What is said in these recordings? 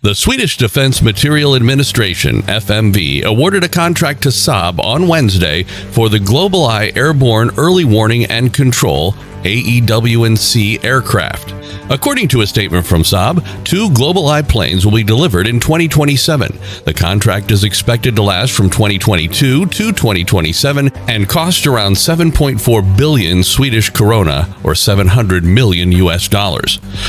The Swedish Defence Materiel Administration, FMV, awarded a contract to Saab on Wednesday for the GlobalEye Airborne Early Warning and Control AEW&C aircraft. According to a statement from Saab, 2 GlobalEye planes will be delivered in 2027. The contract is expected to last from 2022 to 2027 and cost around 7.4 billion Swedish krona, or $700 million US.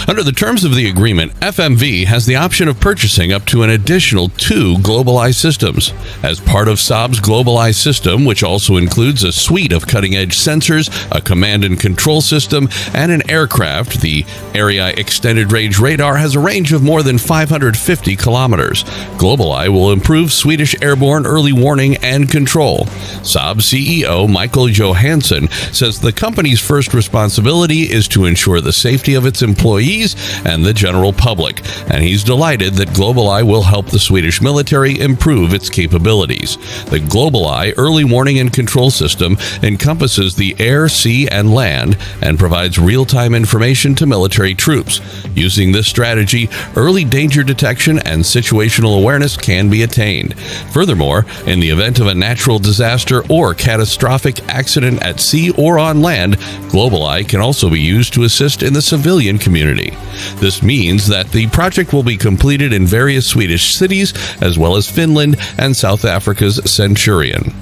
Under the terms of the agreement, FMV has the option of purchasing up to an additional 2 GlobalEye systems. As part of Saab's GlobalEye system, which also includes a suite of cutting-edge sensors, a command and control system, and an aircraft, the Erieye Extended Range radar has a range of more than 550 kilometers. GlobalEye will improve Swedish airborne early warning and control. Saab CEO Michael Johansson says the company's first responsibility is to ensure the safety of its employees and the general public, and he's delighted that GlobalEye will help the Swedish military improve its capabilities. The GlobalEye early warning and control system encompasses the air, sea, and land and provides real-time information to military troops. Using this strategy, early danger detection and situational awareness can be attained. Furthermore, in the event of a natural disaster or catastrophic accident at sea or on land, GlobalEye can also be used to assist in the civilian community. This means that the project will be completed in various Swedish cities, as well as Finland and South Africa's Centurion.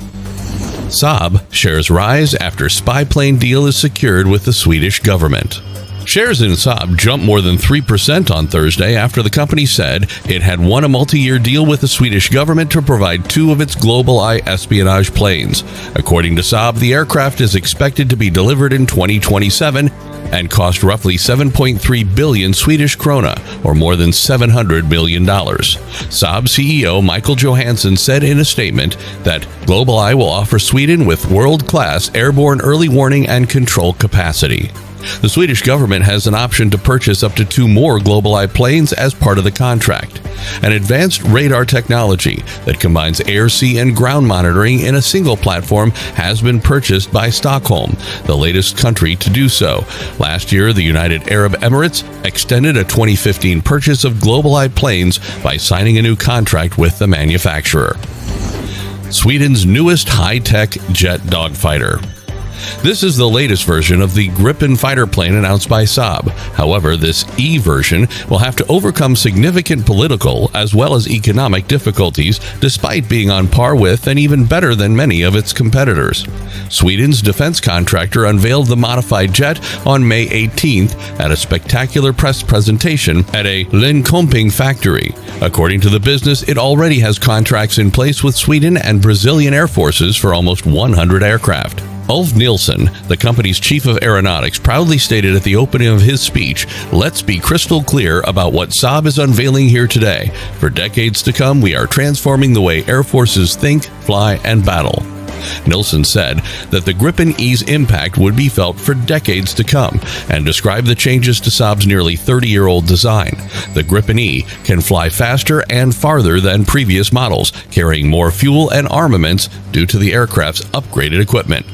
Saab shares rise after spy plane deal is secured with the Swedish government. Shares in Saab jumped more than 3% on Thursday after the company said it had won a multi-year deal with the Swedish government to provide 2 of its GlobalEye espionage planes. According to Saab, the aircraft is expected to be delivered in 2027 and cost roughly 7.3 billion Swedish krona, or more than $700 million. Saab CEO Michael Johansson said in a statement that GlobalEye will offer Sweden with world-class airborne early warning and control capacity. The Swedish government has an option to purchase up to 2 more GlobalEye planes as part of the contract. An advanced radar technology that combines air, sea, and ground monitoring in a single platform has been purchased by Stockholm, the latest country to do so. Last year, the United Arab Emirates extended a 2015 purchase of GlobalEye planes by signing a new contract with the manufacturer. Sweden's newest high-tech jet dogfighter. This is the latest version of the Gripen fighter plane announced by Saab. However, this E version will have to overcome significant political as well as economic difficulties, despite being on par with and even better than many of its competitors. Sweden's defense contractor unveiled the modified jet on May 18th at a spectacular press presentation at a Linköping factory. According to the business, it already has contracts in place with Sweden and Brazilian air forces for almost 100 aircraft. Ulf Nilsson, the company's chief of aeronautics, proudly stated at the opening of his speech, "Let's be crystal clear about what Saab is unveiling here today. For decades to come, we are transforming the way air forces think, fly, and battle." Nilsson said that the Gripen E's impact would be felt for decades to come, and described the changes to Saab's nearly 30-year-old design. The Gripen E can fly faster and farther than previous models, carrying more fuel and armaments due to the aircraft's upgraded equipment.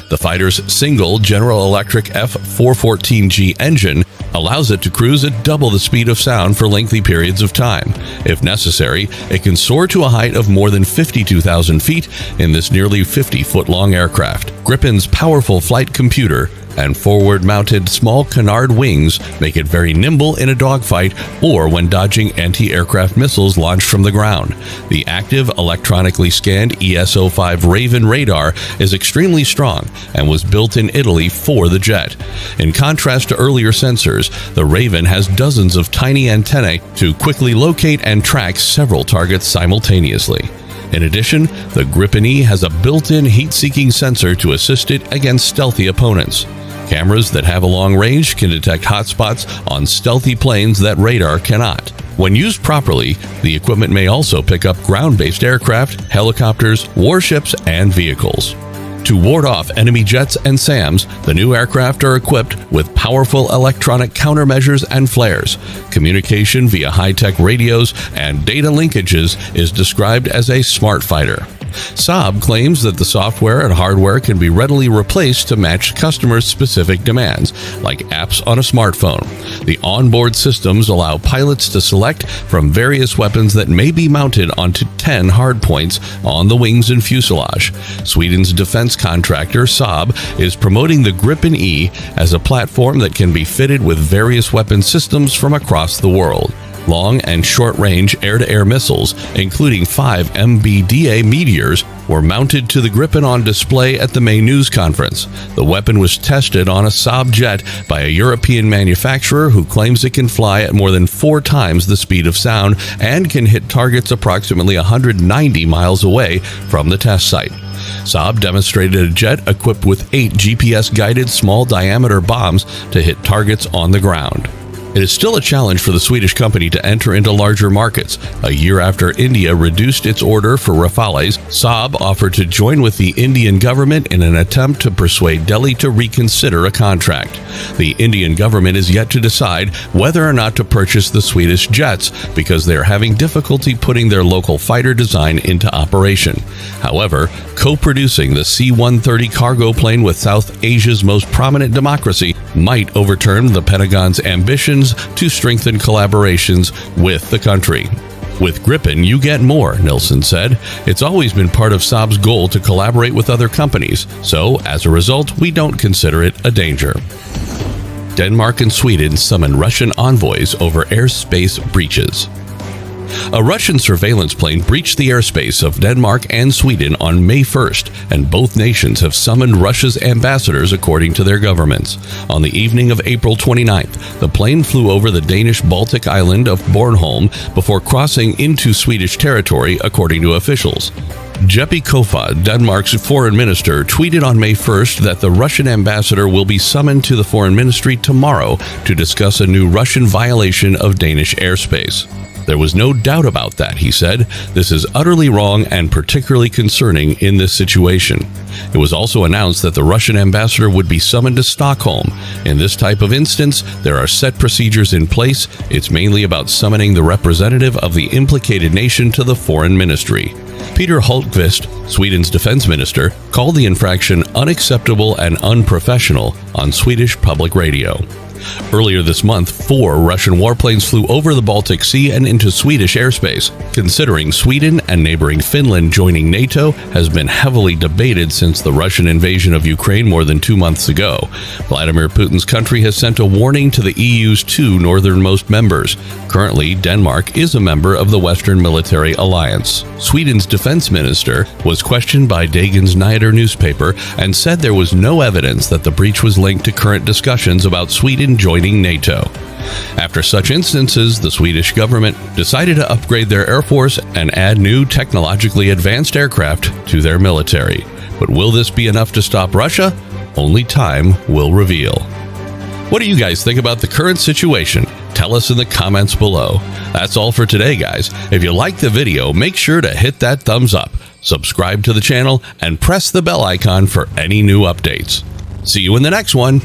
The fighter's single General Electric F414G engine allows it to cruise at double the speed of sound for lengthy periods of time. If necessary, it can soar to a height of more than 52,000 feet in this nearly 50-foot-long aircraft. Gripen's powerful flight computer and forward-mounted small canard wings make it very nimble in a dogfight or when dodging anti-aircraft missiles launched from the ground. The active, electronically scanned ESO-5 Raven radar is extremely strong and was built in Italy for the jet. In contrast to earlier sensors, the Raven has dozens of tiny antennae to quickly locate and track several targets simultaneously. In addition, the Gripen E has a built-in heat-seeking sensor to assist it against stealthy opponents. Cameras that have a long range can detect hotspots on stealthy planes that radar cannot. When used properly, the equipment may also pick up ground-based aircraft, helicopters, warships, and vehicles. To ward off enemy jets and SAMs, the new aircraft are equipped with powerful electronic countermeasures and flares. Communication via high-tech radios and data linkages is described as a smart fighter. Saab claims that the software and hardware can be readily replaced to match customers' specific demands, like apps on a smartphone. The onboard systems allow pilots to select from various weapons that may be mounted onto 10 hardpoints on the wings and fuselage. Sweden's defense contractor, Saab, is promoting the Gripen E as a platform that can be fitted with various weapon systems from across the world. Long and short-range air-to-air missiles, including 5 MBDA Meteors, were mounted to the Gripen on display at the May news conference. The weapon was tested on a Saab jet by a European manufacturer who claims it can fly at more than 4 times the speed of sound and can hit targets approximately 190 miles away from the test site. Saab demonstrated a jet equipped with 8 GPS-guided small-diameter bombs to hit targets on the ground. It is still a challenge for the Swedish company to enter into larger markets. A year after India reduced its order for Rafales, Saab offered to join with the Indian government in an attempt to persuade Delhi to reconsider a contract. The Indian government is yet to decide whether or not to purchase the Swedish jets because they are having difficulty putting their local fighter design into operation. However, co-producing the C-130 cargo plane with South Asia's most prominent democracy might overturn the Pentagon's ambitions to strengthen collaborations with the country. With Gripen, you get more, Nilsson said. It's always been part of Saab's goal to collaborate with other companies, so as a result, we don't consider it a danger. Denmark and Sweden summon Russian envoys over airspace breaches. A Russian surveillance plane breached the airspace of Denmark and Sweden on May 1st, and both nations have summoned Russia's ambassadors according to their governments. On the evening of April 29th, the plane flew over the Danish Baltic island of Bornholm before crossing into Swedish territory, according to officials. Jeppe Kofod, Denmark's foreign minister, tweeted on May 1st that the Russian ambassador will be summoned to the foreign ministry tomorrow to discuss a new Russian violation of Danish airspace. There was no doubt about that, he said. This is utterly wrong and particularly concerning in this situation. It was also announced that the Russian ambassador would be summoned to Stockholm. In this type of instance, there are set procedures in place. It's mainly about summoning the representative of the implicated nation to the foreign ministry. Peter Hultqvist, Sweden's defense minister, called the infraction unacceptable and unprofessional on Swedish public radio. Earlier this month, 4 Russian warplanes flew over the Baltic Sea and into Swedish airspace. Considering Sweden and neighboring Finland joining NATO has been heavily debated since the Russian invasion of Ukraine more than 2 months ago. Vladimir Putin's country has sent a warning to the EU's 2 northernmost members. Currently, Denmark is a member of the Western Military Alliance. Sweden's defense minister was questioned by Dagens Nyheter newspaper and said there was no evidence that the breach was linked to current discussions about Sweden joining NATO. After such instances, the Swedish government decided to upgrade their air force and add new technologically advanced aircraft to their military. But will this be enough to stop Russia? Only time will reveal. What do you guys think about the current situation? Tell us in the comments below. That's all for today, guys. If you liked the video, make sure to hit that thumbs up, subscribe to the channel, and press the bell icon for any new updates. See you in the next one.